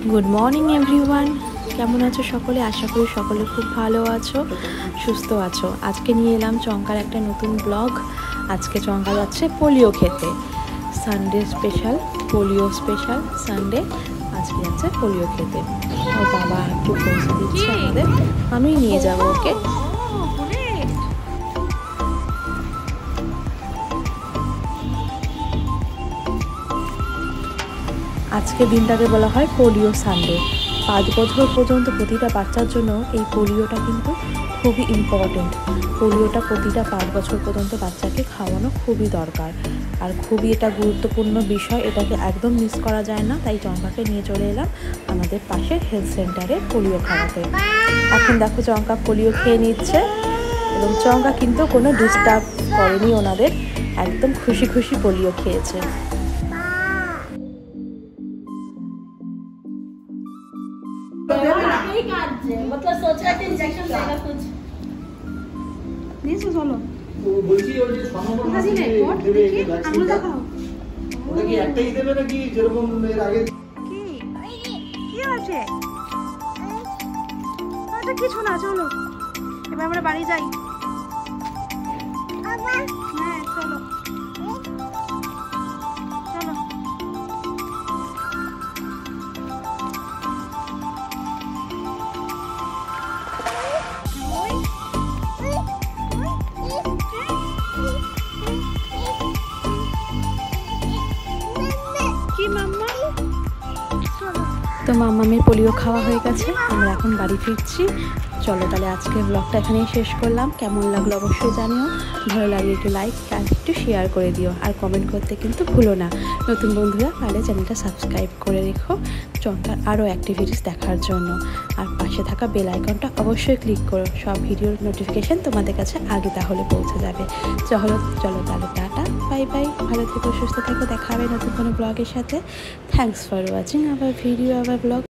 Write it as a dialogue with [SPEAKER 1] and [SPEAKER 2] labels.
[SPEAKER 1] Good morning everyone, কেমন আছো সকলে? আশা করি সকলে খুব ভালো আছো, সুস্থ আছো। আজকে নিয়ে এলাম চঙ্কার একটা নতুন ব্লগ। আজকে চঙ্কা যাচ্ছে পোলিও খেতে, Sunday special, polio special Sunday. আজকে যাচ্ছে পোলিও খেতে। ওর বাবা একটু পৌঁছে দিচ্ছে আমাদের, আমি নিয়ে যাবো ওকে। আজকে দিনটাকে বলা হয় পোলিও সানডে। 5 বছর পর্যন্ত প্রতিটা বাচ্চার জন্য এই পোলিওটা কিন্তু খুবই ইম্পর্টেন্ট। পোলিওটা প্রতিটা 5 বছর পর্যন্ত বাচ্চাকে খাওয়ানো খুবই দরকার, আর খুবই এটা গুরুত্বপূর্ণ বিষয়। এটাকে একদম মিস করা যায় না। তাই চঙ্কাকে নিয়ে চলে এলাম আমাদের পাশের হেলথ সেন্টারে পোলিও খাওয়াতে। এখন দেখো চঙ্কা পোলিও খেয়ে নিচ্ছে, এবং চঙ্কা কিন্তু কোনো ডিস্টার্ব করেনি ওনাদের, একদম খুশি খুশি পোলিও খেয়েছে।
[SPEAKER 2] मतलब सोच रहा था इंजेक्शन देगा कुछ नहीं सो चलो
[SPEAKER 3] তো বলছি ওই যে
[SPEAKER 2] কাজী নে কোড দেখি আঙুল দেখাও
[SPEAKER 3] ওটা কি একটাই দেবে নাকি যেরকম এর আগে
[SPEAKER 2] কি কি আছে আচ্ছা কিছু না, চলো এবার আমরা বাড়ি যাই। হ্যাঁ চলো চলো।
[SPEAKER 1] তো মাম্মামের পোলিও খাওয়া হয়ে গেছে, আমরা এখন বাড়ি ফিরছি। চলো তাহলে আজকে ব্লগটা এখানেই শেষ করলাম। কেমন লাগলো অবশ্যই জানিও, ভালো লাগলে একটু লাইক আর একটু শেয়ার করে দিও, আর কমেন্ট করতে কিন্তু ভুলো না। নতুন বন্ধুরা পারলে চ্যানেলটা সাবস্ক্রাইব করে রেখো চঙ্কার আরও অ্যাক্টিভিটিস দেখার জন্য, আর পাশে থাকা বেল আইকনটা অবশ্যই ক্লিক করো, সব ভিডিওর নোটিফিকেশান তোমাদের কাছে আগে তাহলে পৌঁছে যাবে। চলো তাহলে টাটা, বাই বাই, ভালো থেকো, সুস্থ থেকো, দেখা হবে নতুন কোনো ব্লগের সাথে। Thanks for watching our video, our blog.